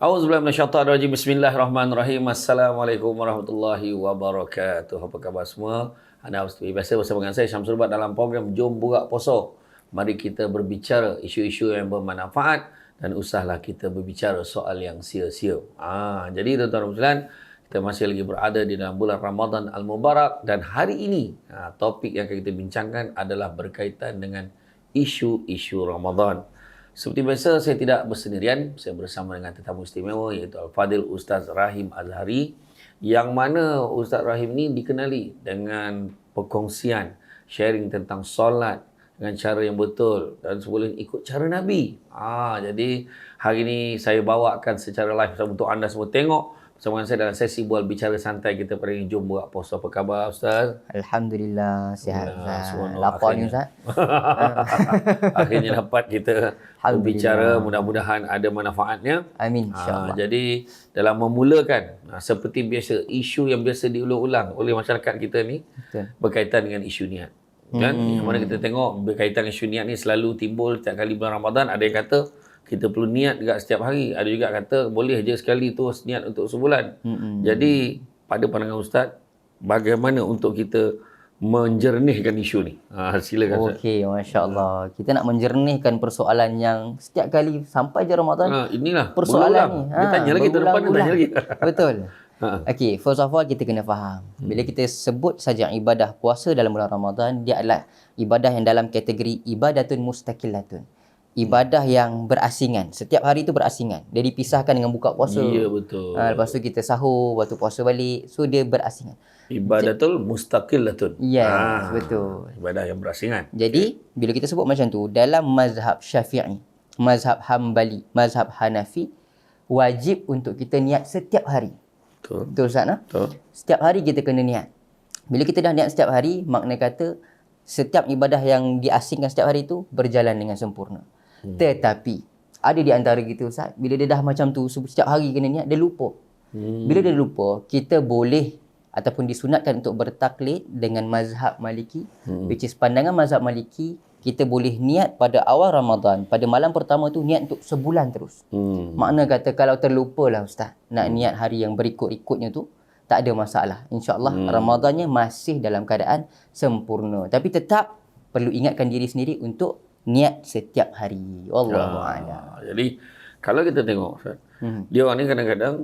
Auzubillahi minasyaitonirrajim. Bismillahirrahmanirrahim. Assalamualaikum warahmatullahi wabarakatuh. Apa khabar semua? Anda seperti biasa bersama dengan saya Syamsul Bat dalam program Jom Borak Poso. Mari kita berbicara isu-isu yang bermanfaat dan usahlah kita berbicara soal yang sia-sia. Jadi tuan-tuan dan puan, kita masih lagi berada di dalam bulan Ramadan Al-Mubarak dan hari ini topik yang akan kita bincangkan adalah berkaitan dengan isu-isu Ramadan. Seperti biasa, saya tidak bersendirian. Saya bersama dengan tetamu istimewa iaitu Al-Fadil Ustaz Rahim Azhari, yang mana Ustaz Rahim ni dikenali dengan perkongsian, sharing tentang solat dengan cara yang betul dan sebelum ikut cara Nabi. Jadi hari ini saya bawakan secara live untuk anda semua tengok bersama dengan saya dalam sesi bual bicara santai kita pada ini. Jom Borak Poso. Apa khabar Ustaz? Alhamdulillah, sihat Ustaz. Lapar ni Ustaz. Akhirnya dapat kita berbicara, mudah-mudahan ada manfaatnya. Amin, insyaAllah. Jadi dalam memulakan, seperti biasa, isu yang biasa diulang-ulang oleh masyarakat kita ni berkaitan dengan isu niat. Kan? Yang mana kita tengok berkaitan isu niat ni selalu timbul setiap kali bulan Ramadan. Ada yang kata kita perlu niat juga setiap hari. Ada juga kata boleh je sekali terus niat untuk sebulan. Jadi pada pandangan Ustaz, bagaimana untuk kita menjernihkan isu ni? Silakan Ustaz. Okey, masya-Allah. Kita nak menjernihkan persoalan yang setiap kali sampai je Ramadan. Inilah persoalan ni. Dia tanya lagi ke depan, dia tanya lagi. Betul. Okey, first of all kita kena faham. Bila kita sebut saja ibadah puasa dalam bulan Ramadan, dia adalah ibadah yang dalam kategori ibadatun mustaqillatun. Ibadah yang berasingan. Setiap hari itu berasingan. Dia dipisahkan dengan buka puasa. Ya, betul. Lepas tu kita sahur, lepas tu puasa balik. So dia berasingan. Ibadatul mustaqillatun. Ya, betul. Ibadah yang berasingan. Jadi, bila kita sebut macam tu, dalam mazhab Syafi'i, mazhab Hambali, mazhab Hanafi, wajib untuk kita niat setiap hari. Betul. Betul Ustaz? Betul. Setiap hari kita kena niat. Bila kita dah niat setiap hari, makna kata setiap ibadah yang diasingkan setiap hari itu berjalan dengan sempurna. Tetapi ada di antara kita Ustaz, bila dia dah macam tu setiap hari kena niat, dia lupa. Bila dia lupa, kita boleh ataupun disunatkan untuk bertaklid dengan mazhab Maliki, which is pandangan mazhab Maliki, kita boleh niat pada awal Ramadan, pada malam pertama tu niat untuk sebulan terus. Makna kata kalau terlupa lah Ustaz, nak niat hari yang berikut-ikutnya tu, tak ada masalah. InsyaAllah Ramadannya masih dalam keadaan sempurna. Tapi tetap perlu ingatkan diri sendiri untuk niat setiap hari. Wallahu a'lam. Jadi kalau kita tengok Ustaz, dia orang ni kadang-kadang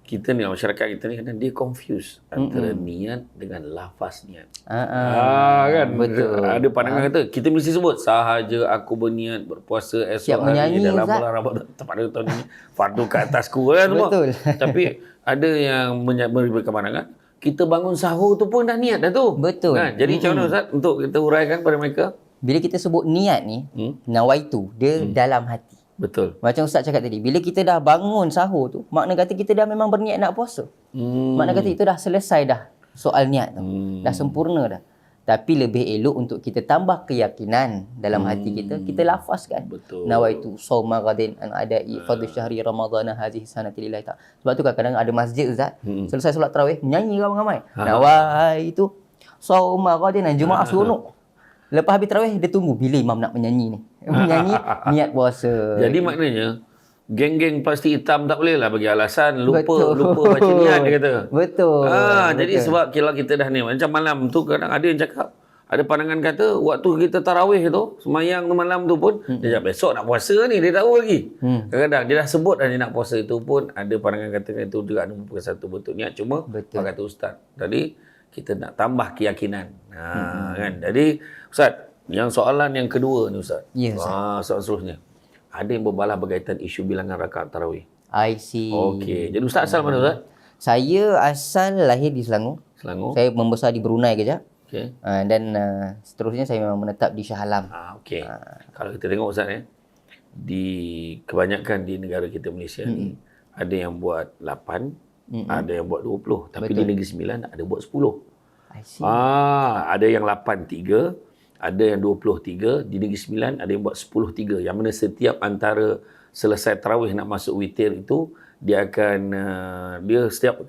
kita ni, masyarakat kita ni kadang dia confuse antara niat dengan lafaz niat. Kan? Betul. Ada pandangan kata kita mesti sebut sahaja aku berniat berpuasa esok hari dalam bulan Ramadan. Pada tahun ini fardu ke atasku kan semua. Betul. Tapi ada yang memberikan pandangan kita bangun sahur tu pun dah niat dah tu. Betul. Kan? Jadi macam mana Ustaz untuk kita huraikan pada mereka? Bila kita sebut niat ni, nawaitu, dia dalam hati. Betul. Macam Ustaz cakap tadi, bila kita dah bangun sahur tu, makna kata kita dah memang berniat nak puasa. Makna kata itu dah selesai dah soal niat tu. Dah sempurna dah. Tapi lebih elok untuk kita tambah keyakinan dalam hati kita, kita lafazkan. Betul. Nawaitu shauma ghadin an ada'i fadl syahri ramadhana hadhihi sanati lillahi ta'ala. Sebab tu kadang-kadang ada masjid Ustaz, selesai solat tarawih, menyanyi ramai-ramai. Nawaitu shauma ghadin, Jumaat seronok. Lepas habis tarawih, dia tunggu bila imam nak menyanyi ni. Menyanyi, niat puasa. Jadi maknanya, geng-geng pasti hitam tak boleh lah bagi alasan lupa baca niat, dia kata. Betul. Jadi sebab kalau kita dah ni, macam malam tu kadang ada yang cakap, ada pandangan kata waktu kita tarawih tu, semayang tu malam tu pun, dia cakap besok nak puasa ni, dia tahu lagi. Kadang-kadang dia dah sebut dah dia nak puasa itu pun, ada pandangan kata itu juga merupakan satu bentuk niat. Cuma, kata Ustaz tadi, kita nak tambah keyakinan. Kan? Jadi Ustaz, yang soalan yang kedua ni Ustaz. Ya, Ustaz. Soalan seterusnya. Ada yang berbalah berkaitan isu bilangan rakaat tarawih. I see. Okey. Jadi Ustaz asal mana Ustaz? Saya asal lahir di Selangor. Selangor. Saya membesar di Brunei kejap. Okey. Dan seterusnya saya memang menetap di Shah Alam. Okey. Kalau kita tengok Ustaz di kebanyakan di negara kita Malaysia ni, ada yang buat 8, ada yang buat 20. Tapi di Negeri Sembilan ada buat 10. I see. Ada yang 8-3, ada yang 23, di Negeri Sembilan ada yang buat 10-3. Yang mana setiap antara selesai tarawih nak masuk witir itu, dia akan dia setiap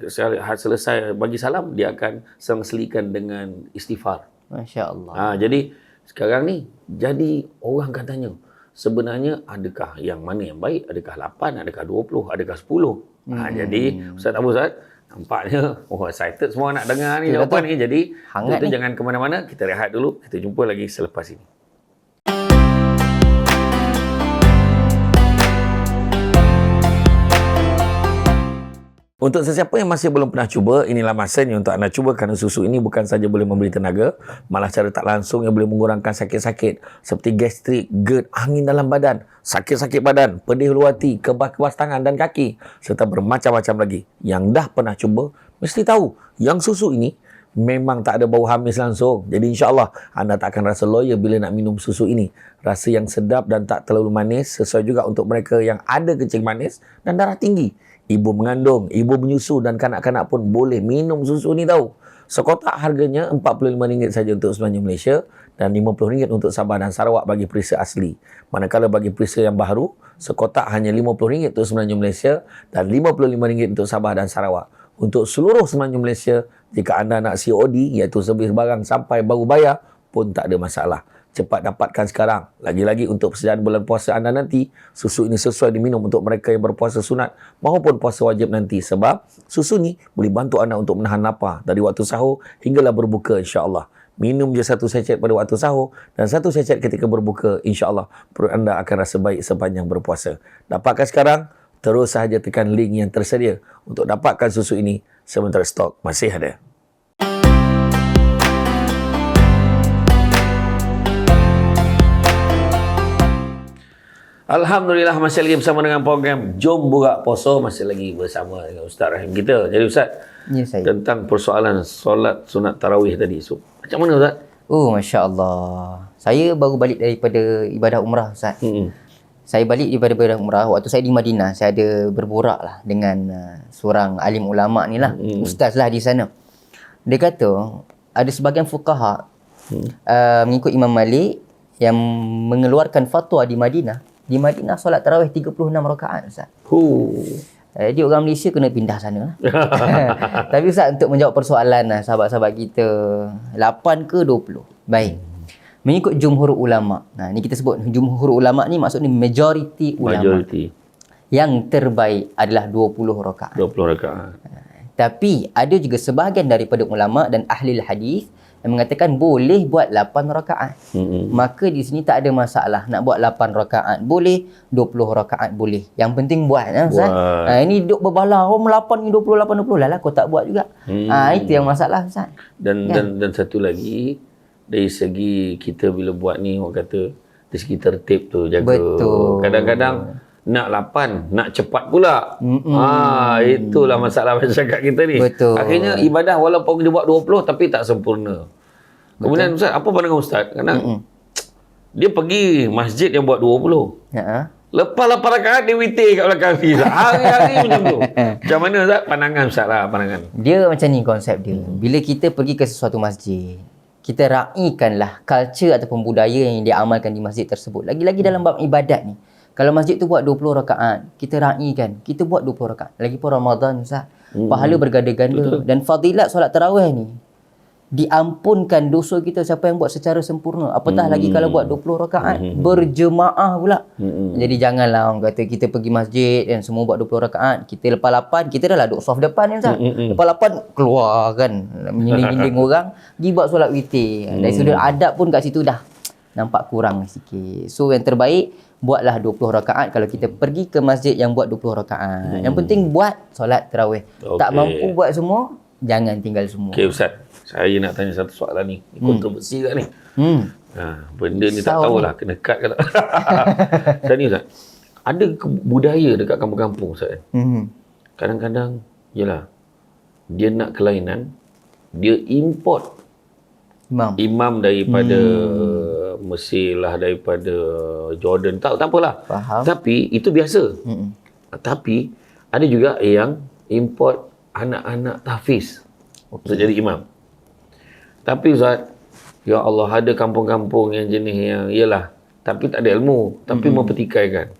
selesai bagi salam, dia akan selang-selikan dengan istighfar. Masya-Allah. Jadi sekarang ni jadi orang katanya sebenarnya adakah yang mana yang baik? Adakah 8, adakah 20, adakah 10? Jadi Ustaz Abu Ustaz, nampaknya excited semua nak dengar ni jawapan ni. Jadi hangat kita ni. jangan ke mana-mana, kita rehat dulu. Kita jumpa lagi selepas ini. Untuk sesiapa yang masih belum pernah cuba, inilah masanya untuk anda cuba kerana susu ini bukan saja boleh memberi tenaga, malah secara tak langsung ia boleh mengurangkan sakit-sakit seperti gastrik, GERD, angin dalam badan, sakit-sakit badan, pedih hulu hati, kebas-kebas tangan dan kaki, serta bermacam-macam lagi. Yang dah pernah cuba, mesti tahu yang susu ini memang tak ada bau hamis langsung. Jadi insya-Allah anda tak akan rasa loyo bila nak minum susu ini. Rasa yang sedap dan tak terlalu manis, sesuai juga untuk mereka yang ada kencing manis dan darah tinggi. Ibu mengandung, ibu menyusu dan kanak-kanak pun boleh minum susu ni tahu. Sekotak harganya RM45 saja untuk semenanjung Malaysia dan RM50 untuk Sabah dan Sarawak bagi perisa asli. Manakala bagi perisa yang baru, sekotak hanya RM50 untuk semenanjung Malaysia dan RM55 untuk Sabah dan Sarawak. Untuk seluruh semenanjung Malaysia, jika anda nak COD iaitu servis barang sampai baru bayar pun tak ada masalah. Cepat dapatkan sekarang. Lagi-lagi untuk persediaan bulan puasa anda nanti, susu ini sesuai diminum untuk mereka yang berpuasa sunat maupun puasa wajib nanti. Sebab susu ni boleh bantu anda untuk menahan lapar dari waktu sahur hinggalah berbuka insya-Allah. Minum je 1 sachet pada waktu sahur dan 1 sachet ketika berbuka, insya-Allah perut anda akan rasa baik sepanjang berpuasa. Dapatkan sekarang, terus sahaja tekan link yang tersedia untuk dapatkan susu ini sementara stok masih ada. Alhamdulillah masih lagi bersama dengan program Jom Borak Poso, masih lagi bersama dengan Ustaz Rahim kita. Jadi Ustaz, Ya saya. tentang persoalan solat sunat tarawih tadi. So, macam mana Ustaz? Oh, Masya Allah. Saya baru balik daripada ibadah umrah, Ustaz. Saya balik daripada ibadah umrah. Waktu saya di Madinah, saya ada berborak lah dengan seorang alim ulama' ni lah. Ustaz lah di sana. Dia kata, ada sebahagian fuqaha mengikut Imam Malik yang mengeluarkan fatwa di Madinah. Di Madinah solat tarawih 36 rakaat, Ustaz. Jadi orang Malaysia kena pindah sana lah. Tapi Ustaz, untuk menjawab persoalan lah, sahabat-sahabat kita, 8 ke 20? Baik. Mengikut jumhur ulama'. Nah, ni kita sebut jumhur ulama' ni maksudnya majoriti ulama'. Majoriti. Yang terbaik adalah 20 rakaat. 20 rakaat. Tapi ada juga sebahagian daripada ulama' dan ahli hadis yang mengatakan boleh buat 8 rakaat. Maka di sini tak ada masalah. Nak buat 8 rakaat boleh, 20 rakaat boleh. Yang penting buat. Ustaz. Ini duk berbalah, 8 ni 20, 8, 20. Lah kau tak buat juga. Itu yang masalah, Ustaz. Dan satu lagi, dari segi kita bila buat ni, orang kata dari segi tertib tu jaga. Betul. Kadang-kadang nak 8, nak cepat pula. Itulah masalah masyarakat kita ni. Betul. Akhirnya ibadah walaupun dia buat 20 tapi tak sempurna. Kemudian Ustaz, apa pandangan Ustaz? Kadang dia pergi masjid yang buat 20. Lepas 8 rakaat dia witir kat belakang ni. Hari-hari macam tu. Macam mana Ustaz? Pandangan Ustaz lah, pandangan. Dia macam ni konsep dia. Bila kita pergi ke sesuatu masjid, kita raikanlah culture ataupun budaya yang dia amalkan di masjid tersebut. Lagi-lagi dalam bab ibadat ni. Kalau masjid tu buat 20 rakaat, kita raikan, kita buat 20 rakaat. Lagipun Ramadan, Ustaz. Pahala berganda-ganda. Dan fadilat solat tarawih ni, diampunkan dosa kita siapa yang buat secara sempurna. Apatah lagi kalau buat 20 rakaat berjemaah pula. Jadi janganlah orang kata kita pergi masjid dan semua buat 20 rakaat, kita lepas 8 kita dah lah duduk soft depan ni, Ustaz. Lepas 8 keluar kan, menyindir-nyindir orang, pergi buat solat witir. Dari sudut adab pun kat situ dah nampak kurang sikit. So yang terbaik buatlah 20 rakaat kalau kita pergi ke masjid yang buat 20 rakaat. Yang penting buat solat tarawih. Tak mampu buat semua, jangan tinggal semua. Okey Ustaz, saya nak tanya satu soalan ni. Kontroversi kat ni. Benda ni tak tahulah kena cut ke tak. Macam ni Ustaz, ada budaya dekat kampung-kampung Ustaz. Kadang-kadang, yelah, dia nak kelainan, dia import imam daripada Mesir lah, daripada Jordan, tak apalah. Faham. Tapi itu biasa. Tapi ada juga yang import anak-anak tahfiz untuk jadi imam. Tapi Ustaz, ya Allah, ada kampung-kampung yang jenis yang yalah, tapi tak ada ilmu, tapi mempertikaikan.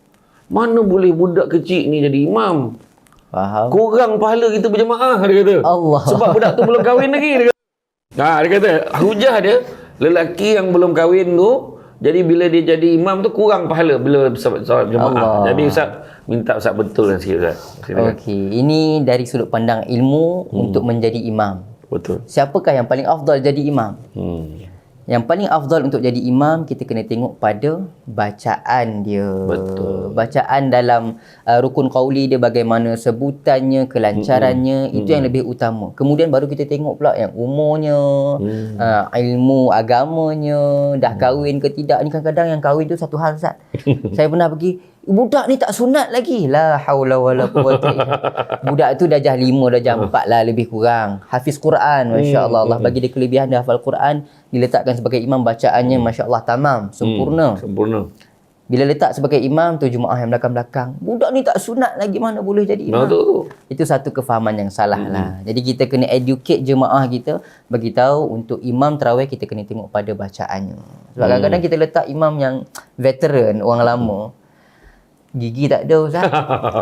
Mana boleh budak kecil ni jadi imam? Faham. Kurang pahala kita berjemaah, dia kata. Allah. Sebab budak tu belum kahwin lagi, dia kata. Dia kata, hujah dia, lelaki yang belum kahwin tu, Jadi bila dia jadi imam tu kurang pahala bila solat jemaah. Jadi Ustaz minta Ustaz betulkan sikit Ustaz. Silakan. Okey, ini dari sudut pandang ilmu untuk menjadi imam. Betul. Siapakah yang paling afdal jadi imam? Hmm. Yang paling afdal untuk jadi imam, kita kena tengok pada bacaan dia. Betul. Bacaan dalam rukun qauli dia, bagaimana sebutannya, kelancarannya, itu yang lebih utama. Kemudian baru kita tengok pula yang umurnya, ilmu agamanya, dah kahwin ke tidak. Ni kadang-kadang yang kahwin tu satu hal, Ustaz. Saya pernah pergi, budak ni tak sunat lagi. La haula wala quwwata illa billah. Budak tu darjah 5, darjah 4 lah lebih kurang. Hafiz Quran, masya-Allah. Allah bagi dia kelebihan dia hafal Quran, diletakkan sebagai imam, bacaannya masya-Allah tamam, sempurna. Sempurna. Bila letak sebagai imam tu jemaah yang belakang-belakang, budak ni tak sunat lagi, mana boleh jadi imam. Betul. Itu satu kefahaman yang salah lah. Jadi kita kena educate jemaah kita, bagi tahu untuk imam tarawih kita kena tengok pada bacaannya. Sebab kadang-kadang kita letak imam yang veteran, orang lama, gigi tak ada, Ustaz.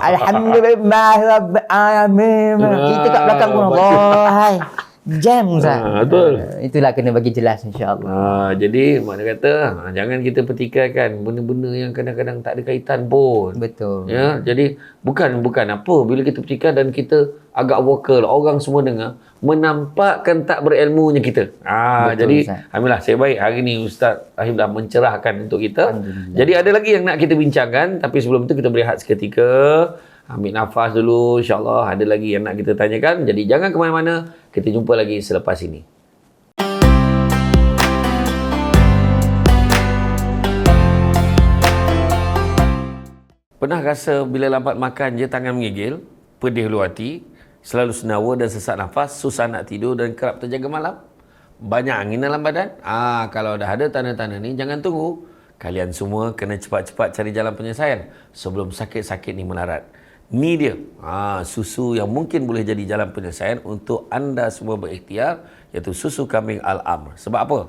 Alhamdulillah Rabbil Alamin. Kita kat belakang pun Allah, hai. Jam, Ustaz. Betul. Itulah kena bagi jelas, insya-Allah. Jadi makna kata jangan kita petikaikan benda-benda yang kadang-kadang tak ada kaitan pun. Betul. Ya, jadi bukan apa bila kita petikai dan kita agak vokal, orang semua dengar, menampakkan tak berilmunya kita. Betul, Jadi Ustaz. alhamdulillah saya baik hari ni Ustaz Rahim dah mencerahkan untuk kita. Jadi ada lagi yang nak kita bincangkan, tapi sebelum itu kita berehat seketika. Ambil nafas dulu, insya-Allah ada lagi yang nak kita tanyakan. Jadi jangan ke mana-mana, kita jumpa lagi selepas ini. Pernah rasa bila lambat makan je tangan menggigil, pedih luar hati, selalu senawa dan sesak nafas, susah nak tidur dan kerap terjaga malam? Banyak angin dalam badan? Kalau dah ada tanda-tanda ni, jangan tunggu. Kalian semua kena cepat-cepat cari jalan penyelesaian sebelum sakit-sakit ni melarat. Ni dia, susu yang mungkin boleh jadi jalan penyelesaian untuk anda semua berikhtiar, iaitu susu kambing Al-Amr. Sebab apa?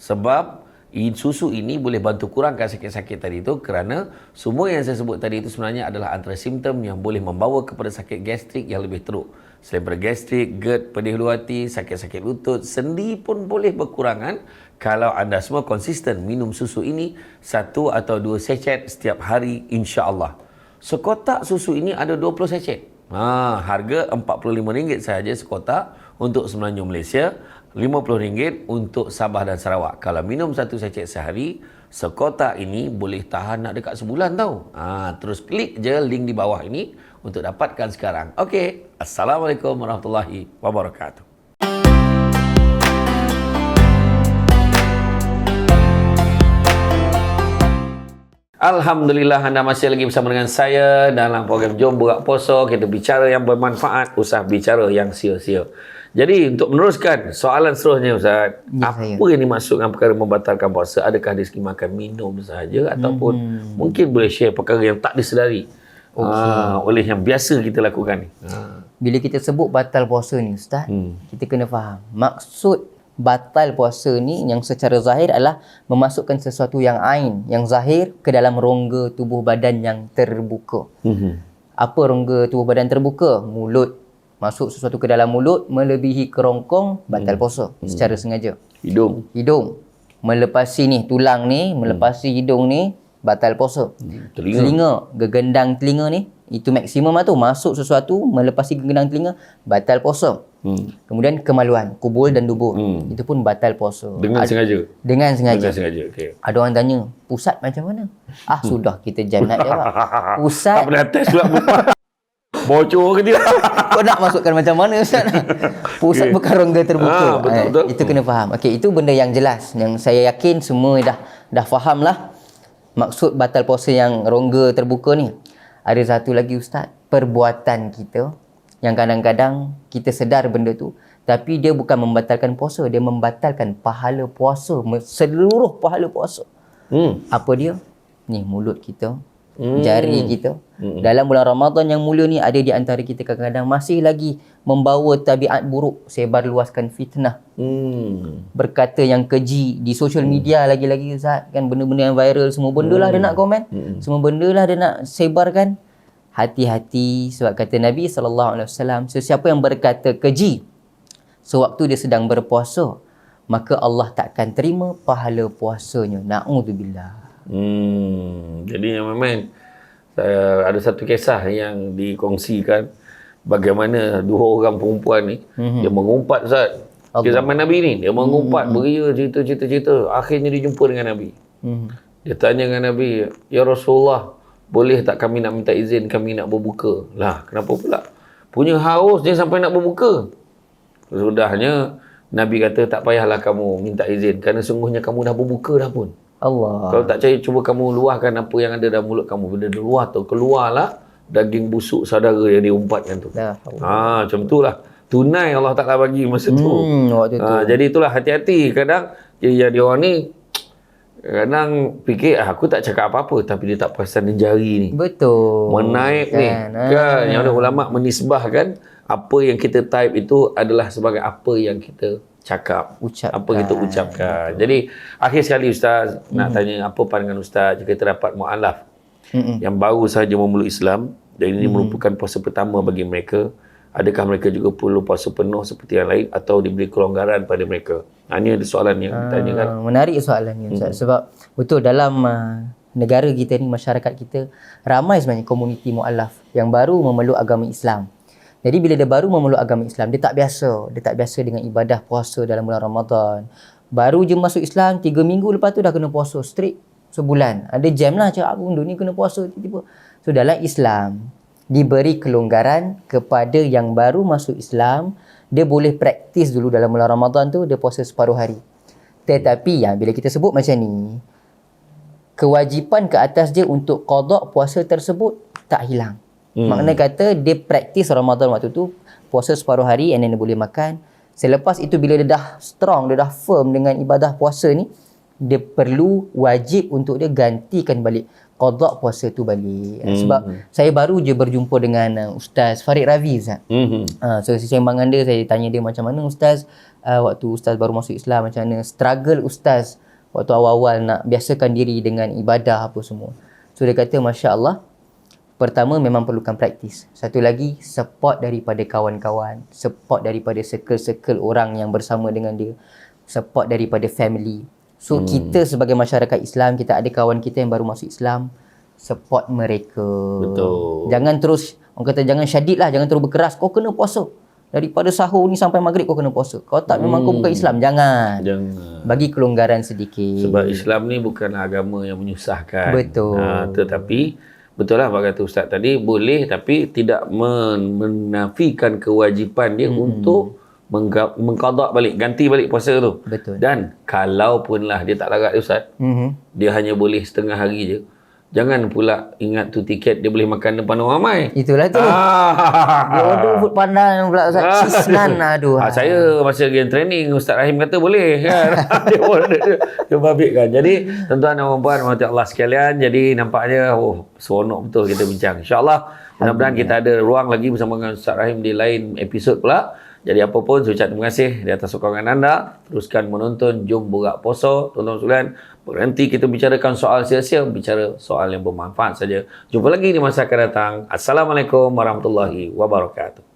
Sebab susu ini boleh bantu kurangkan sakit-sakit tadi itu, kerana semua yang saya sebut tadi itu sebenarnya adalah antara simptom yang boleh membawa kepada sakit gastrik yang lebih teruk. Selain daripada gastrik, GERD, pedih luar hati, sakit-sakit lutut, sendi pun boleh berkurangan kalau anda semua konsisten minum susu ini 1 atau 2 sachet setiap hari, insya-Allah. Sekotak susu ini ada 20 sachet. Harga RM45 sahaja sekotak untuk Semenanjung Malaysia, RM50 untuk Sabah dan Sarawak. Kalau minum 1 sachet sehari, sekotak ini boleh tahan nak dekat sebulan tau. Terus klik je link di bawah ini untuk dapatkan sekarang. Okey, Assalamualaikum warahmatullahi wabarakatuh. Alhamdulillah anda masih lagi bersama dengan saya dalam program Jom Borak Poso. Kita bicara yang bermanfaat, usah bicara yang sia-sia. Jadi untuk meneruskan soalan seterusnya Ustaz, apa yang dimaksud dengan perkara membatalkan puasa? Adakah dari segi makan minum sahaja ataupun mungkin boleh share perkara yang tak disedari oleh yang biasa kita lakukan ni? Bila kita sebut batal puasa ni, Ustaz, kita kena faham maksud batal puasa ni yang secara zahir adalah memasukkan sesuatu yang ain, yang zahir ke dalam rongga tubuh badan yang terbuka. Apa rongga tubuh badan terbuka? Mulut. Masuk sesuatu ke dalam mulut melebihi kerongkong, batal puasa secara sengaja. Hidung. Melepasi ni tulang ni, melepasi hidung ni, batal puasa. Telinga, gegendang telinga ni, itu maksimum lah tu. Masuk sesuatu melepasi gegendang telinga, batal puasa. Kemudian kemaluan, kubul dan dubur, itu pun batal puasa. Dengan sengaja? Dengan sengaja. Okay. Ada orang tanya, pusat macam mana? Sudah kita jangan nak jawab. Pusat. Tak pernah test pula. Bocor ke tidak? Kau nak masukkan macam mana, Ustaz? Pusat bukan rongga terbuka. Betul. Itu kena faham. Okey, itu benda yang jelas. Yang saya yakin semua dah faham lah maksud batal puasa yang rongga terbuka ni. Ada satu lagi, Ustaz, perbuatan kita yang kadang-kadang kita sedar benda tu, tapi dia bukan membatalkan puasa, dia membatalkan pahala puasa, seluruh pahala puasa. Apa dia? Ni mulut kita, jari kita. Dalam bulan Ramadan yang mulia ni, ada di antara kita kadang-kadang masih lagi membawa tabiat buruk, sebarluaskan fitnah, berkata yang keji di social media, lagi-lagi Ustaz, kan benda-benda yang viral, semua benda lah dia nak komen, semua benda lah dia nak sebarkan. Hati-hati, sebab kata Nabi SAW, sesiapa yang berkata keji sewaktu dia sedang berpuasa, maka Allah takkan terima pahala puasanya. Na'udzubillah. Jadi memang ada satu kisah yang dikongsikan bagaimana dua orang perempuan ni dia mengumpat Ustaz. Di zaman Nabi ni dia mengumpat beria cerita-cerita. Akhirnya dia jumpa dengan Nabi. Dia tanya dengan Nabi, "Ya Rasulullah, boleh tak kami nak minta izin kami nak berbuka?" Lah, kenapa pula? Punya haus dia sampai nak berbuka. Sudahnya Nabi kata, "Tak payahlah kamu minta izin kerana sungguhnya kamu dah berbuka dah pun. Allah. Kalau tak percaya, cuba kamu luahkan apa yang ada dalam mulut kamu. Bila dia luah tu, keluarlah daging busuk saudara yang diumpatkan tu." Macam itulah. Tunai Allah Ta'ala bagi masa tu. Waktu tu. Jadi itulah, hati-hati. Kadang dia orang ni kadang fikir aku tak cakap apa-apa, tapi dia tak perasan jari ni. Betul. Menaik ni. Kan? Yang ada ulama menisbahkan apa yang kita type itu adalah sebagai apa yang kita cakap. Apa kita ucapkan. Jadi akhir sekali Ustaz, nak tanya apa pandangan Ustaz jika terdapat mu'alaf yang baru sahaja memeluk Islam dan ini merupakan puasa pertama bagi mereka. Adakah mereka juga perlu puasa penuh seperti yang lain atau diberi kelonggaran pada mereka? Ini ada soalan yang ditanyakan. Menarik soalan ni Ustaz. Sebab betul dalam negara kita ni, masyarakat kita, ramai sebenarnya komuniti mu'alaf yang baru memeluk agama Islam. Jadi bila dia baru memeluk agama Islam, dia tak biasa. Dia tak biasa dengan ibadah puasa dalam bulan Ramadan. Baru je masuk Islam, 3 minggu lepas tu dah kena puasa straight sebulan. Ada jam lah cakap aku ni kena puasa tiba-tiba. So dalam Islam diberi kelonggaran kepada yang baru masuk Islam, dia boleh praktis dulu dalam bulan Ramadan tu, dia puasa separuh hari. Tetapi bila kita sebut macam ni, kewajipan ke atas dia untuk qada puasa tersebut tak hilang. Makna kata dia praktis Ramadan waktu tu, puasa separuh hari and then dia boleh makan. Selepas itu bila dia dah strong, dia dah firm dengan ibadah puasa ni, dia perlu wajib untuk dia gantikan balik, qada puasa tu balik. Sebab saya baru je berjumpa dengan Ustaz Farid Ravi Ustaz. So sembang dia, saya tanya dia macam mana Ustaz, waktu Ustaz baru masuk Islam, macam mana struggle Ustaz waktu awal-awal nak biasakan diri dengan ibadah apa semua. So dia kata Masya Allah, pertama memang perlukan praktis. Satu lagi, support daripada kawan-kawan, support daripada circle-circle orang yang bersama dengan dia, support daripada family. So kita sebagai masyarakat Islam, kita ada kawan kita yang baru masuk Islam, support mereka. Betul. Jangan terus, orang kata jangan syadid lah, jangan terus berkeras, kau kena puasa. Daripada sahur ni sampai maghrib kau kena puasa. Kalau tak memang kau bukan Islam, jangan. Bagi kelonggaran sedikit. Sebab Islam ni bukanlah agama yang menyusahkan. Betul. Tetapi betul lah apa kata Ustaz tadi, boleh tapi tidak menafikan kewajipan dia untuk mengqada balik, ganti balik puasa tu. Betul. Dan kalau pun lah dia tak larat Ustaz, dia hanya boleh setengah hari je. Jangan pula ingat tu tiket dia boleh makan depan orang ramai. Itulah tu. Dia order food panda pula Ustaz. Cheese naan. Aduh. Saya masa game training Ustaz Rahim kata boleh kan. Dia order dia babit kan. Jadi tuan-tuan dan puan-puan rahmati Allah sekalian, jadi nampaknya seronok betul kita bincang. InsyaAllah mudah-mudahan kita ada ruang lagi bersama dengan Ustaz Rahim di lain episod pula. Jadi apa pun, saya ucap terima kasih di atas sokongan anda. Teruskan menonton Jom Borak Poso. Tuan-tuan sekalian, berhenti kita bicarakan soal sia-sia, bicara soal yang bermanfaat saja. Jumpa lagi di masa akan datang. Assalamualaikum warahmatullahi wabarakatuh.